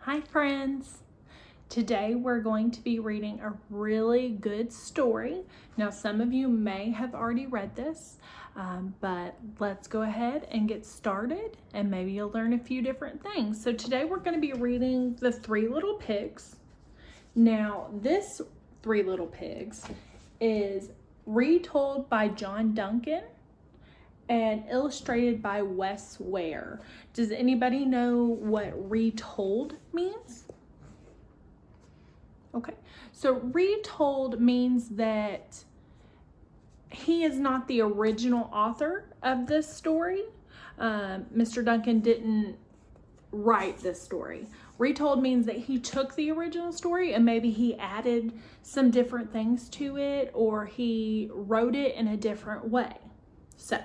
Hi friends! Today we're going to be reading a really good story. Now some of you may have already read this, but let's go ahead and get started and maybe you'll learn a few different things. So today we're going to be reading The Three Little Pigs. Now this Three Little Pigs is retold by John Duncan and illustrated by Wes Ware. Does anybody know what retold means? Okay, so retold means that he is not the original author of this story. Mr. Duncan didn't write this story. Retold means that he took the original story and maybe he added some different things to it, or he wrote it in a different way. So,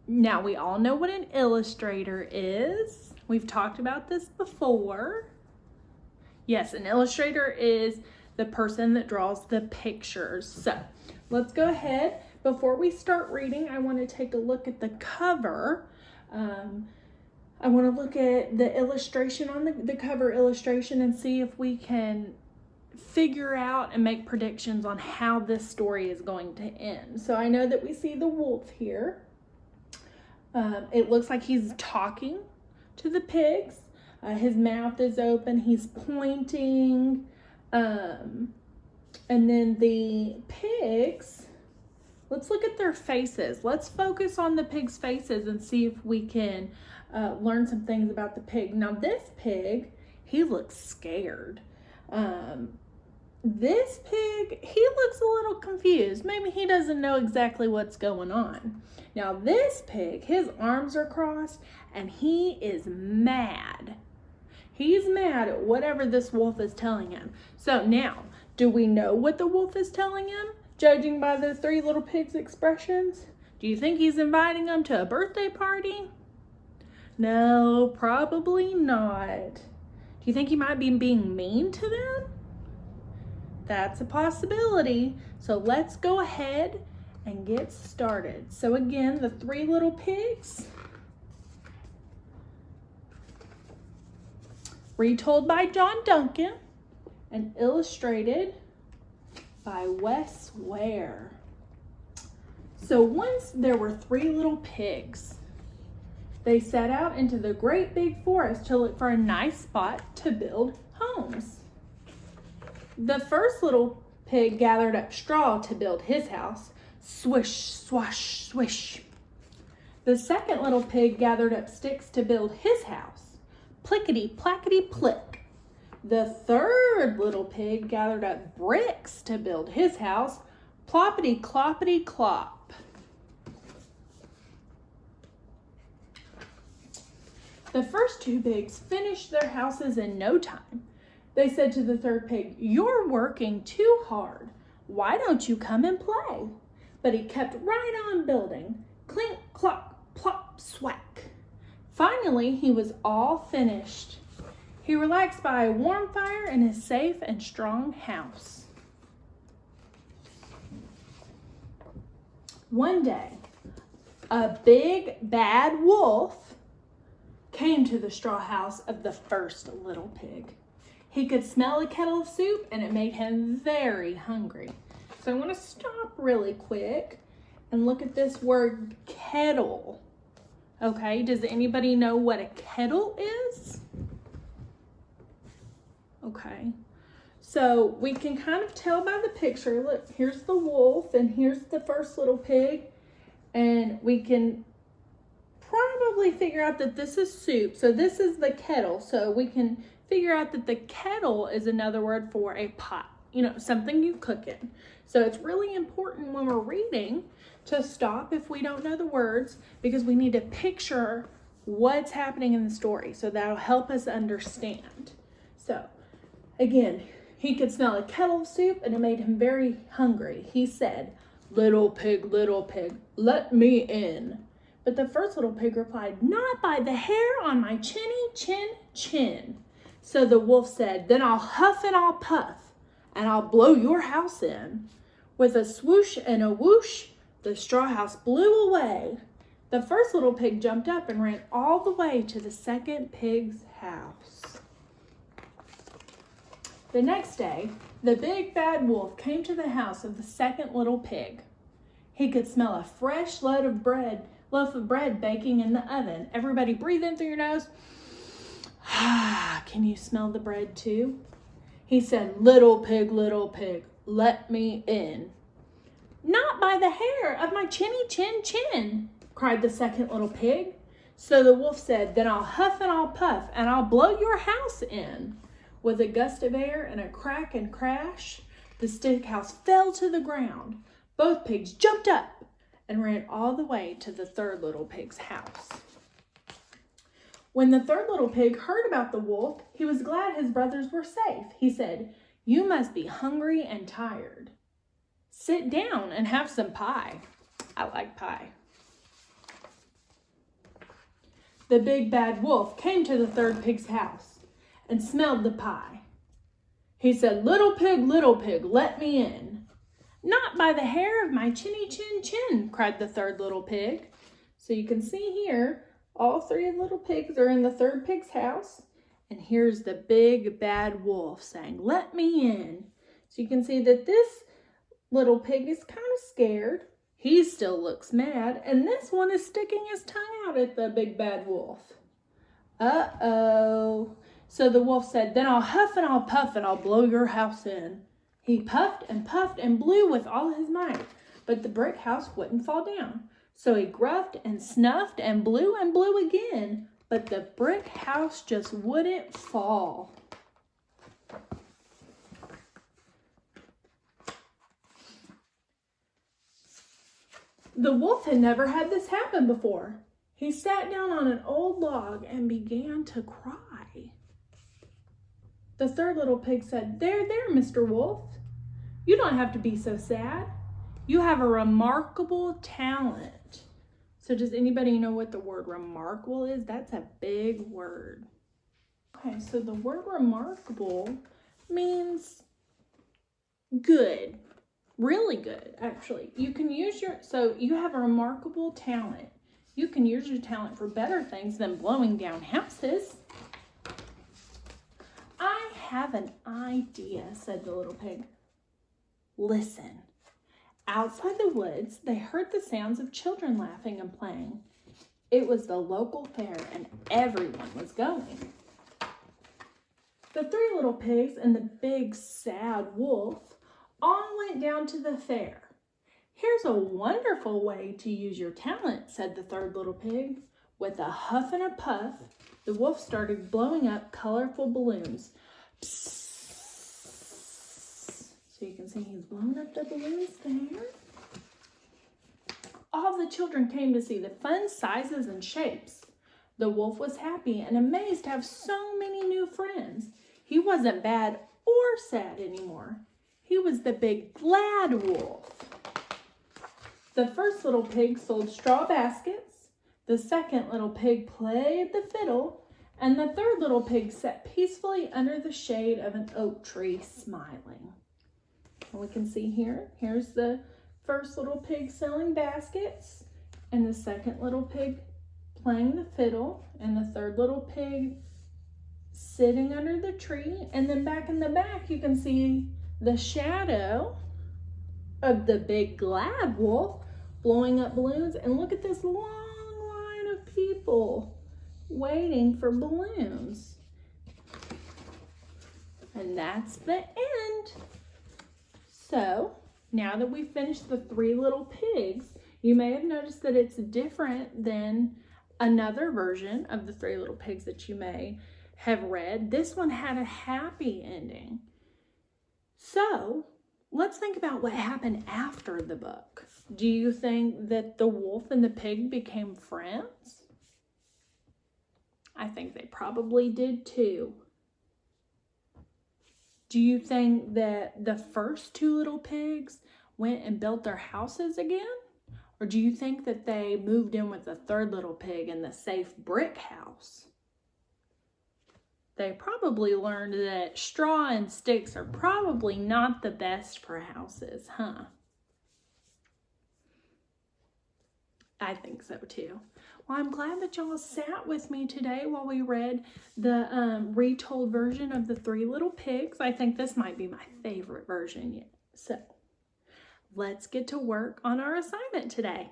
now we all know what an illustrator is. We've talked about this before. Yes, an illustrator is the person that draws the pictures. So let's go ahead. Before we start reading, I want to take a look at the cover. I want to look at the illustration on the cover illustration and see if we can figure out and make predictions on how this story is going to end. So I know that we see the wolf here. It looks like he's talking to the pigs. His mouth is open, he's pointing, and then the pigs, let's look at their faces. Let's focus on the pigs' faces and see if we can learn some things about the pig. Now this pig, he looks scared. This pig, he looks a little confused. Maybe he doesn't know exactly what's going on. Now this pig, his arms are crossed and he is mad. He's mad at whatever this wolf is telling him. So now, do we know what the wolf is telling him, judging by the three little pigs' expressions? Do you think he's inviting them to a birthday party? No, probably not. Do you think he might be being mean to them? That's a possibility. So let's go ahead and get started. So again, the three little pigs, retold by John Duncan and illustrated by Wes Ware. So once there were three little pigs. They set out into the great big forest to look for a nice spot to build homes. The first little pig gathered up straw to build his house. Swish, swash, swish. The second little pig gathered up sticks to build his house. Plickety, plackety, plick. The third little pig gathered up bricks to build his house. Ploppity, cloppity, clop. The first two pigs finished their houses in no time. They said to the third pig, "You're working too hard. Why don't you come and play?" But he kept right on building. Clink, clop, plop, swack. Finally, he was all finished. He relaxed by a warm fire in his safe and strong house. One day, a big bad wolf came to the straw house of the first little pig. He could smell a kettle of soup and it made him very hungry. So I want to stop really quick and look at this word kettle. Okay, does anybody know what a kettle is? Okay, so we can kind of tell by the picture. Look, here's the wolf and here's the first little pig. And we can probably figure out that this is soup. So this is the kettle. So we can figure out that the kettle is another word for a pot. You know, something you cook in. So it's really important when we're reading to stop if we don't know the words, because we need to picture what's happening in the story. So that'll help us understand. So again, he could smell a kettle of soup and it made him very hungry. He said, little pig, let me in." But the first little pig replied, "Not by the hair on my chinny chin chin." So the wolf said, "Then I'll huff and I'll puff and I'll blow your house in." With a swoosh and a whoosh, the straw house blew away. The first little pig jumped up and ran all the way to the second pig's house. The next day, the big bad wolf came to the house of the second little pig. He could smell a fresh loaf of bread baking in the oven. Everybody breathe in through your nose. Can you smell the bread too? He said, little pig, let me in. Not by the hair of my chinny chin chin, cried the second little pig. So the wolf said, then I'll huff and I'll puff and I'll blow your house in. With a gust of air and a crack and crash, the stick house fell to the ground. Both pigs jumped up and ran all the way to the third little pig's house. When the third little pig heard about the wolf, he was glad his brothers were safe. He said, you must be hungry and tired. Sit down and have some pie. I like pie. The big bad wolf came to the third pig's house and smelled the pie. He said, little pig, let me in. Not by the hair of my chinny chin chin, cried the third little pig. So you can see here, all three little pigs are in the third pig's house. And here's the big bad wolf saying, let me in. So you can see that this little pig is kind of scared. He still looks mad. And this one is sticking his tongue out at the big bad wolf. Uh-oh. So the wolf said, then I'll huff and I'll puff and I'll blow your house in. He puffed and blew with all his might, but the brick house wouldn't fall down. So he gruffed and snuffed and blew again, but the brick house just wouldn't fall. The wolf had never had this happen before. He sat down on an old log and began to cry. The third little pig said, there, Mr. Wolf. You don't have to be so sad. You have a remarkable talent. So does anybody know what the word remarkable is? That's a big word. Okay, so the word remarkable means good. Really good, actually. You can use so you have a remarkable talent. You can use your talent for better things than blowing down houses. I have an idea, said the little pig. Listen. Outside the woods, they heard the sounds of children laughing and playing. It was the local fair and everyone was going. The three little pigs and the big sad wolf all went down to the fair. Here's a wonderful way to use your talent, said the third little pig. With a huff and a puff, the wolf started blowing up colorful balloons. Psst. So you can see he's blowing up the balloons there. All the children came to see the fun sizes and shapes. The wolf was happy and amazed to have so many new friends. He wasn't bad or sad anymore. He was the big glad wolf. The first little pig sold straw baskets. The second little pig played the fiddle. And the third little pig sat peacefully under the shade of an oak tree, smiling. And we can see here's the first little pig selling baskets, and the second little pig playing the fiddle, and the third little pig sitting under the tree. And then back in the back, you can see the shadow of the big glad wolf blowing up balloons. And look at this long line of people waiting for balloons. And that's the end. So now that we've finished the three little pigs, you may have noticed that it's different than another version of the three little pigs that you may have read. This one had a happy ending. So let's think about what happened after the book. Do you think that the wolf and the pig became friends? I think they probably did too. Do you think that the first two little pigs went and built their houses again? Or do you think that they moved in with the third little pig in the safe brick house? They probably learned that straw and sticks are probably not the best for houses, huh? I think so too. Well, I'm glad that y'all sat with me today while we read the retold version of the Three Little Pigs. I think this might be my favorite version yet. So let's get to work on our assignment today.